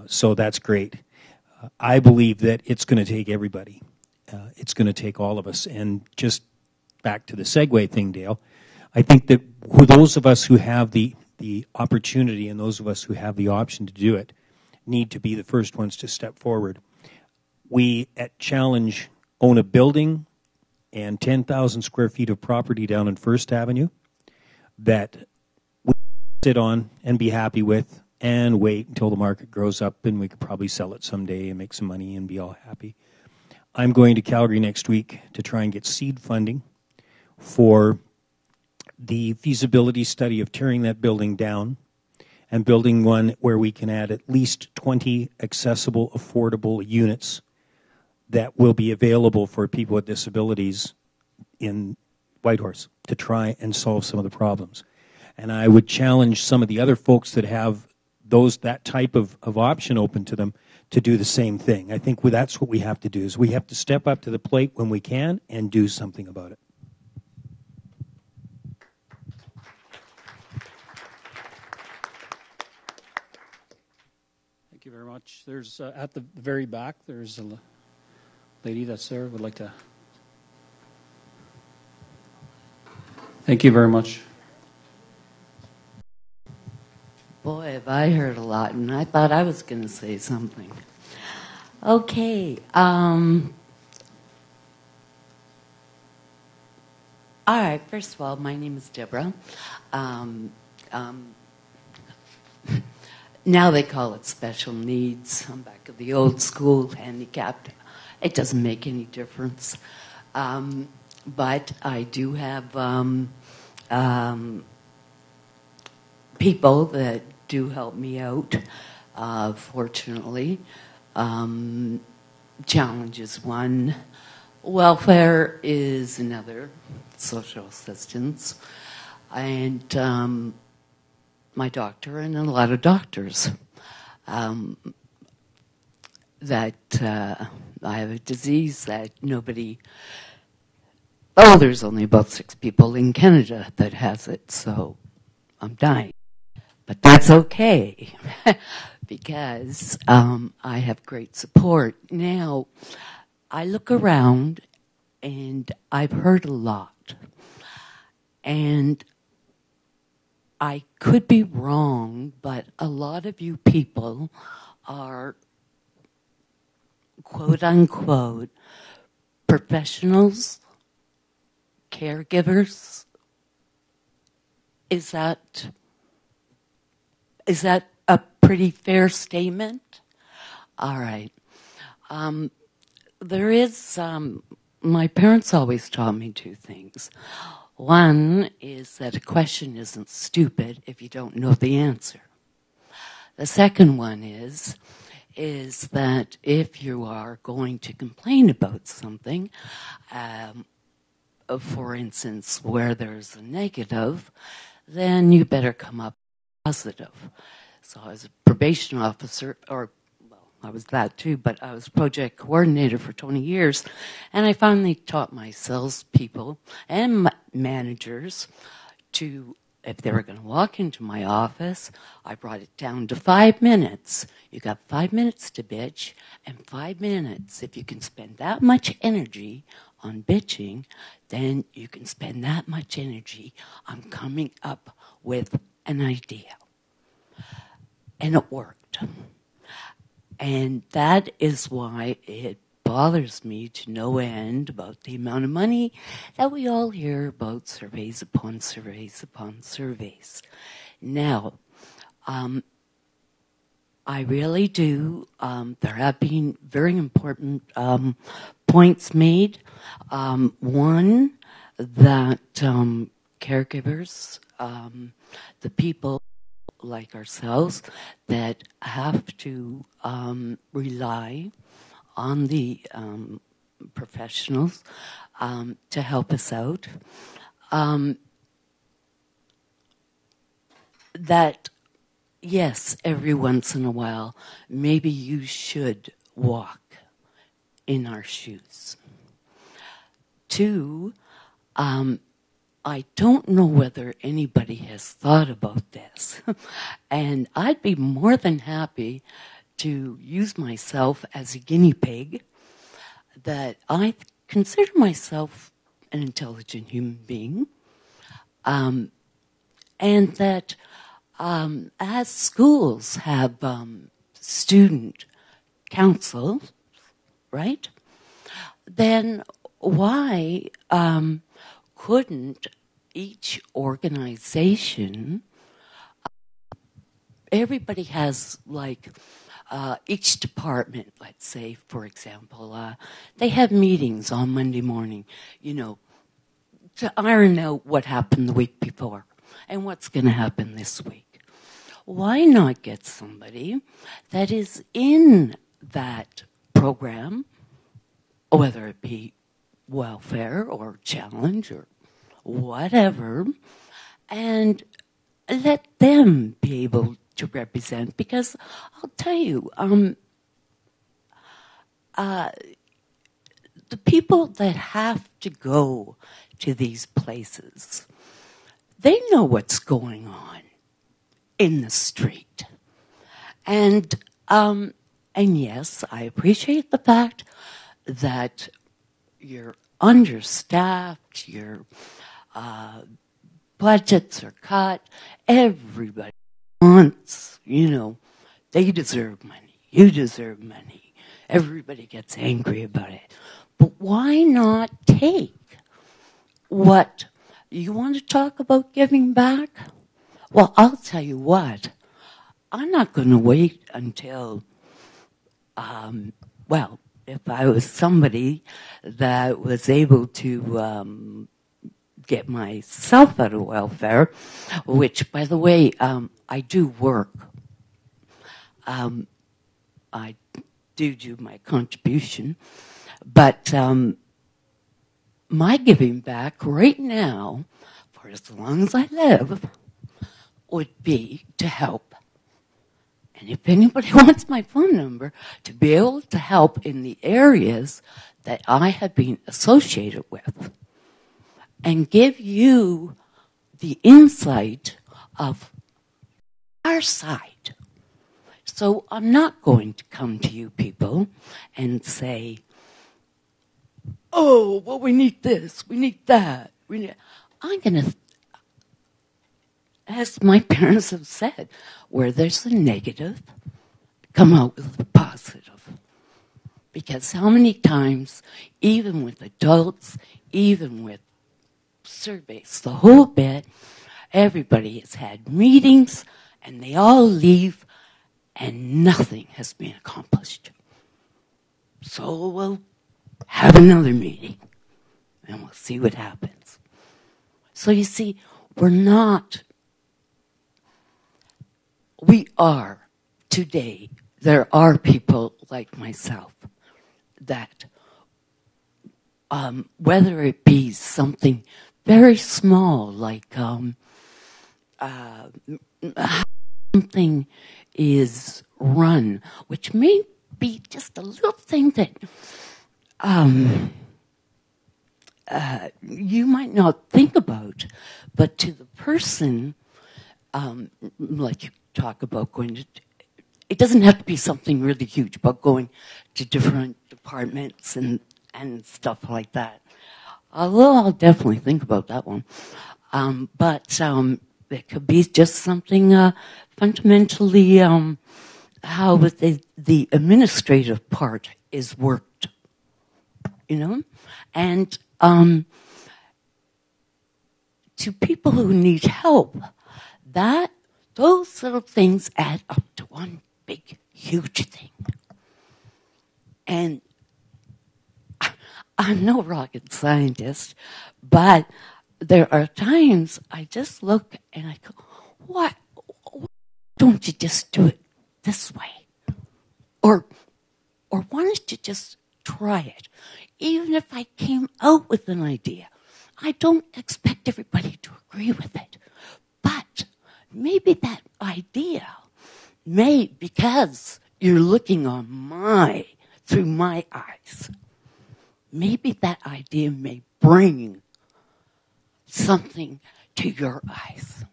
So that's great. I believe that it's going to take everybody. It's going to take all of us. And just back to the segue thing, Dale, I think that those of us who have the opportunity and those of us who have the option to do it need to be the first ones to step forward. We at Challenge own a building and 10,000 square feet of property down on First Avenue that we sit on and be happy with and wait until the market grows up and we could probably sell it someday and make some money and be all happy. I'm going to Calgary next week to try and get seed funding for the feasibility study of tearing that building down and building one where we can add at least 20 accessible, affordable units that will be available for people with disabilities in Whitehorse to try and solve some of the problems. And I would challenge some of the other folks that have that type of option open to them to do the same thing. I think that's what we have to do, is we have to step up to the plate when we can and do something about it. Thank you very much. There's at the very back, there's a lady that's there would like to. Thank you very much. Boy, have I heard a lot, and I thought I was going to say something. Okay. All right, first of all, my name is Deborah. Now they call it special needs. I'm back at the old school, handicapped. It doesn't make any difference. But I do have people that do help me out, fortunately. Challenge is one. Welfare is another. Social assistance. And my doctor and a lot of doctors. That I have a disease that nobody... Oh, there's only about 6 people in Canada that has it, so I'm dying. But that's okay, because I have great support. Now, I look around, and I've heard a lot. And I could be wrong, but a lot of you people are, quote unquote, professionals, caregivers. Is that a pretty fair statement? All right. There is, my parents always taught me 2 things. One is that a question isn't stupid if you don't know the answer. The second one is that if you are going to complain about something, for instance, where there's a negative, then you better come up positive. So I was a probation officer, or well, I was that too, but I was project coordinator for 20 years, and I finally taught my salespeople and managers to, if they were going to walk into my office, I brought it down to 5 minutes. You got 5 minutes to bitch, and 5 minutes. If you can spend that much energy on bitching, then you can spend that much energy on coming up with an idea. And it worked. And that is why it bothers me to no end about the amount of money that we all hear about, surveys upon surveys upon surveys. Now, I really do, there have been very important points made. One, that caregivers, the people like ourselves that have to rely on the professionals to help us out, that yes, every once in a while, maybe you should walk in our shoes. 2, I don't know whether anybody has thought about this, and I'd be more than happy to use myself as a guinea pig, that I consider myself an intelligent human being, and that as schools have student council, right, then why couldn't each organization, everybody has like each department, let's say, for example, they have meetings on Monday morning, you know, to iron out what happened the week before and what's going to happen this week. Why not get somebody that is in that program, whether it be welfare or challenge or whatever, and let them be able to represent? Because I'll tell you, the people that have to go to these places, they know what's going on in the street. And yes, I appreciate the fact that you're understaffed, your budgets are cut, everybody wants, you know, they deserve money, you deserve money, everybody gets angry about it. But why not take what you want to talk about giving back? Well, I'll tell you what, I'm not going to wait until, well, if I was somebody that was able to get myself out of welfare, which, by the way, I do work. I do my contribution, but my giving back right now, for as long as I live, would be to help. And if anybody wants my phone number, to be able to help in the areas that I have been associated with, and give you the insight of our side. So I'm not going to come to you people and say, oh, well, we need this, we need that. I'm going to, as my parents have said, where there's a negative, come out with a positive. Because how many times, even with adults, even with surveys, the whole bit, everybody has had meetings and they all leave and nothing has been accomplished. So we'll have another meeting and we'll see what happens. So you see, we are today, there are people like myself that whether it be something very small, like something is run, which may be just a little thing that you might not think about, but to the person, like you talk about going to, it doesn't have to be something really huge, but going to different departments and stuff like that. Although I'll definitely think about that one. But it could be just something fundamentally how the administrative part is worked, you know? And to people who need help, those little things add up to one big, huge thing. And I'm no rocket scientist, but there are times I just look and I go, why don't you just do it this way? Or why don't you just try it? Even if I came out with an idea, I don't expect everybody to agree with it. But maybe that idea because you're looking on through my eyes, maybe that idea may bring something to your eyes.